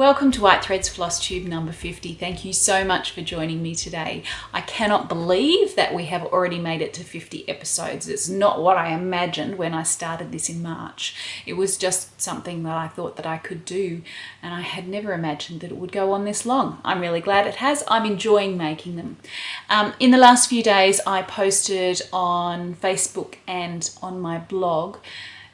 Welcome to White Threads FlossTube number 50. Thank you so much for joining me today. I cannot believe that we have already made it to 50 episodes. It's not what I imagined when I started this in March. It was just something that I thought that I could do, and I had never imagined that it would go on this long. I'm really glad it has. I'm enjoying making them. In the last few days, I posted on Facebook and on my blog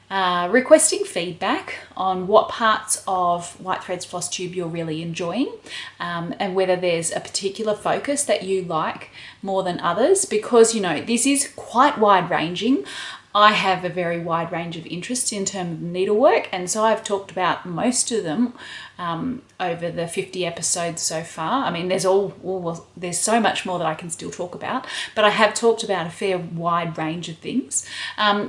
requesting feedback on what parts of White Threads FlossTube you're really enjoying, and whether there's a particular focus that you like more than others, because this is quite wide ranging. I have a very wide range of interests in terms of needlework, and so I've talked about most of them over the 50 episodes so far. I mean, there's so much more that I can still talk about, but I have talked about a fair wide range of things.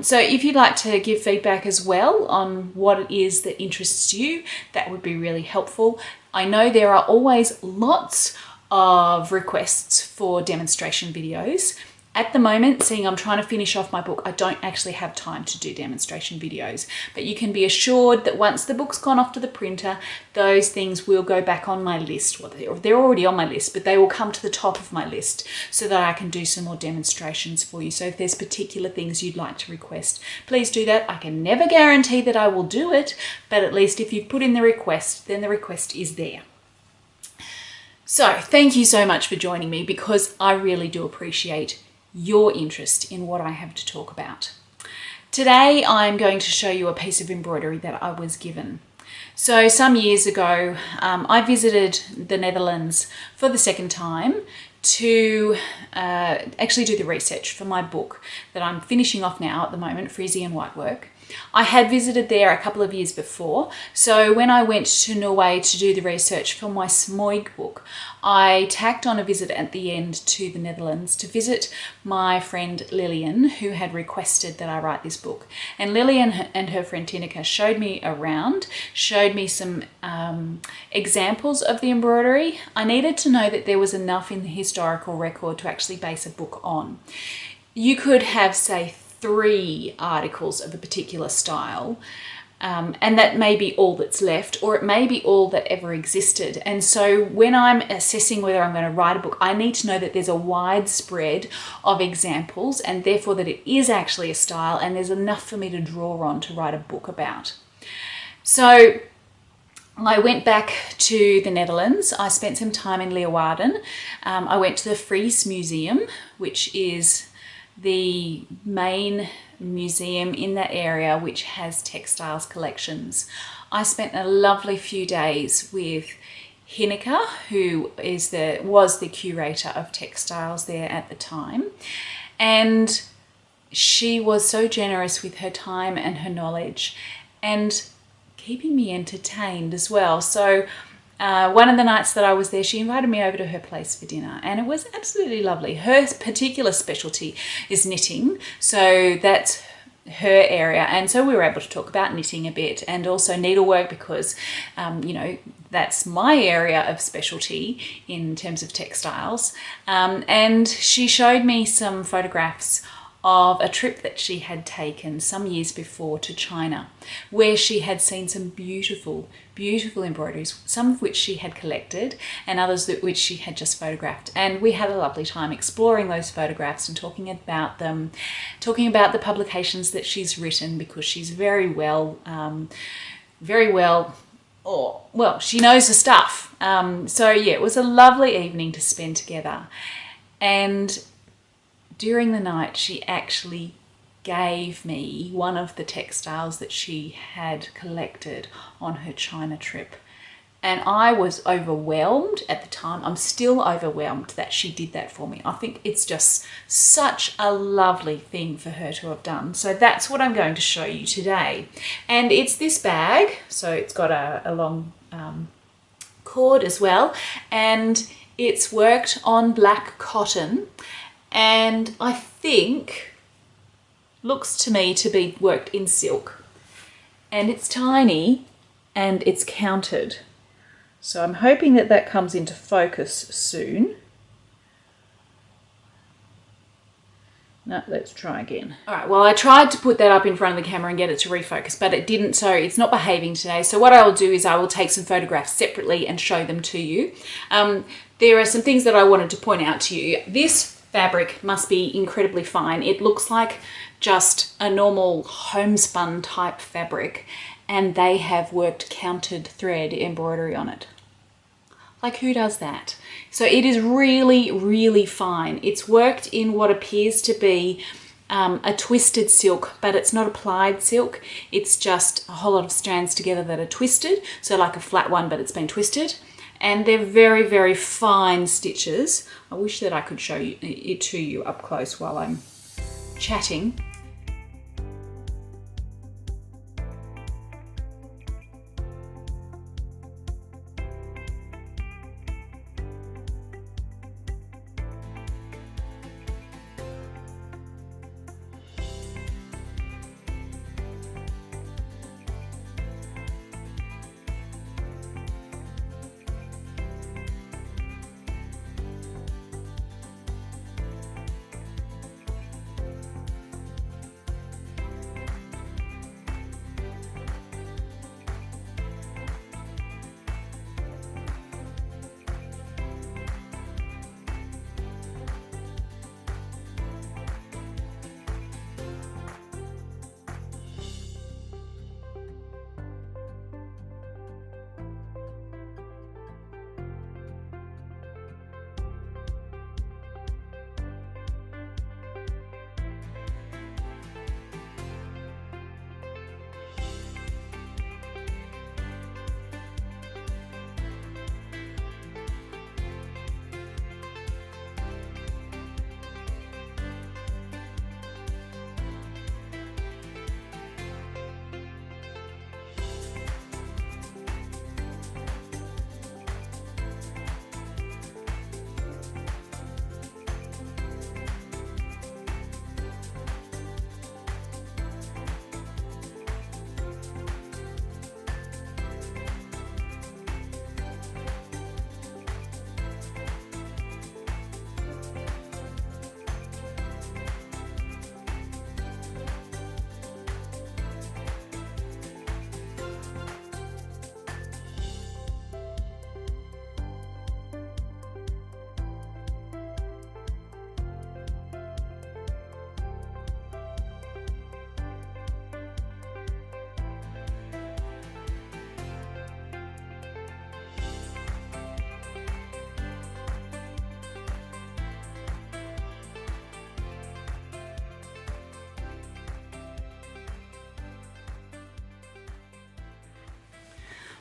So if you'd like to give feedback as well on what it is that interests you, that would be really helpful. I know there are always lots of requests for demonstration videos. At the moment, seeing I'm trying to finish off my book, I don't actually have time to do demonstration videos, but you can be assured that once the book's gone off to the printer, those things will go back on my list. Well, they're already on my list, but they will come to the top of my list so that I can do some more demonstrations for you. So if there's particular things you'd like to request, please do that. I can never guarantee that I will do it, but at least if you put in the request, then the request is there. So thank you so much for joining me, because I really do appreciate your interest in what I have to talk about. Today I'm going to show you a piece of embroidery that I was given. So some years ago I visited the Netherlands for the second time to actually do the research for my book that I'm finishing off now at the moment, Frisian Whitework. I had visited there a couple of years before, so when I went to Norway to do the research for my Smoig book, I tacked on a visit at the end to the Netherlands to visit my friend Lillian, who had requested that I write this book. And Lillian and her friend Tineke showed me around, showed me some examples of the embroidery. I needed to know that there was enough in the historical record to actually base a book on. You could have, say, 3 articles of a particular style, and that may be all that's left, or it may be all that ever existed. And so when I'm assessing whether I'm going to write a book, I need to know that there's a wide spread of examples, and therefore that it is actually a style and there's enough for me to draw on to write a book about. So I went back to the Netherlands. I spent some time in Leeuwarden. I went to the Fries Museum, which is the main museum in that area which has textiles collections. I spent a lovely few days with Hinneke, who was the curator of textiles there at the time, and she was so generous with her time and her knowledge and keeping me entertained as well. So one of the nights that I was there, she invited me over to her place for dinner, and it was absolutely lovely. Her particular specialty is knitting, so that's her area, and so we were able to talk about knitting a bit, and also needlework, because that's my area of specialty in terms of textiles. And she showed me some photographs of a trip that she had taken some years before to China, where she had seen some beautiful, beautiful embroideries, some of which she had collected and others which she had just photographed. And we had a lovely time exploring those photographs and talking about them, talking about the publications that she's written, because she's she knows her stuff. So yeah, it was a lovely evening to spend together. And during the night, she actually gave me one of the textiles that she had collected on her China trip. And I was overwhelmed at the time. I'm still overwhelmed that she did that for me. I think it's just such a lovely thing for her to have done. So that's what I'm going to show you today. And it's this bag. So it's got a long cord as well. And it's worked on black cotton. And I think looks to me to be worked in silk, and it's tiny and it's counted, so I'm hoping that that comes into focus soon. No, let's try again. All right, well, I tried to put that up in front of the camera and get it to refocus, but it didn't, so it's not behaving today. So what I will do is I will take some photographs separately and show them to you. There are some things that I wanted to point out to you. This fabric must be incredibly fine. It looks like just a normal homespun type fabric, and they have worked counted thread embroidery on it. Like, who does that? So it is really, really fine. It's worked in what appears to be a twisted silk, but it's not applied silk. It's just a whole lot of strands together that are twisted. So like a flat one, but it's been twisted. And they're very, very fine stitches. I wish that I could show it to you up close while I'm chatting.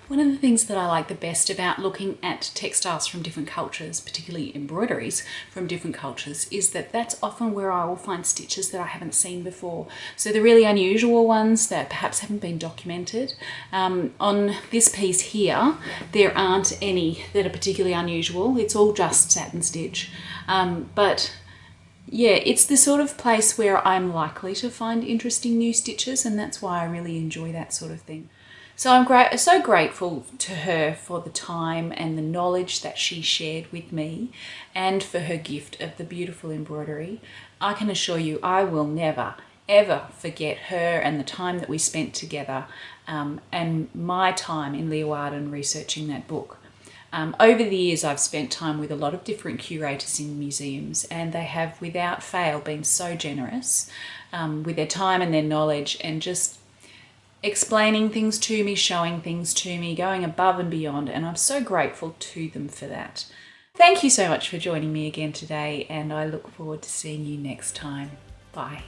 One of the things that I like the best about looking at textiles from different cultures, particularly embroideries from different cultures, is that that's often where I will find stitches that I haven't seen before. So the really unusual ones that perhaps haven't been documented. On this piece here, there aren't any that are particularly unusual. It's all just satin stitch. But yeah, it's the sort of place where I'm likely to find interesting new stitches, and that's why I really enjoy that sort of thing. So I'm so grateful to her for the time and the knowledge that she shared with me, and for her gift of the beautiful embroidery. I can assure you I will never, ever forget her and the time that we spent together, and my time in Leeuwarden researching that book. Over the years, I've spent time with a lot of different curators in museums, and they have without fail been so generous with their time and their knowledge, and just explaining things to me, showing things to me, going above and beyond, and I'm so grateful to them for that. Thank you so much for joining me again today, and I look forward to seeing you next time. Bye.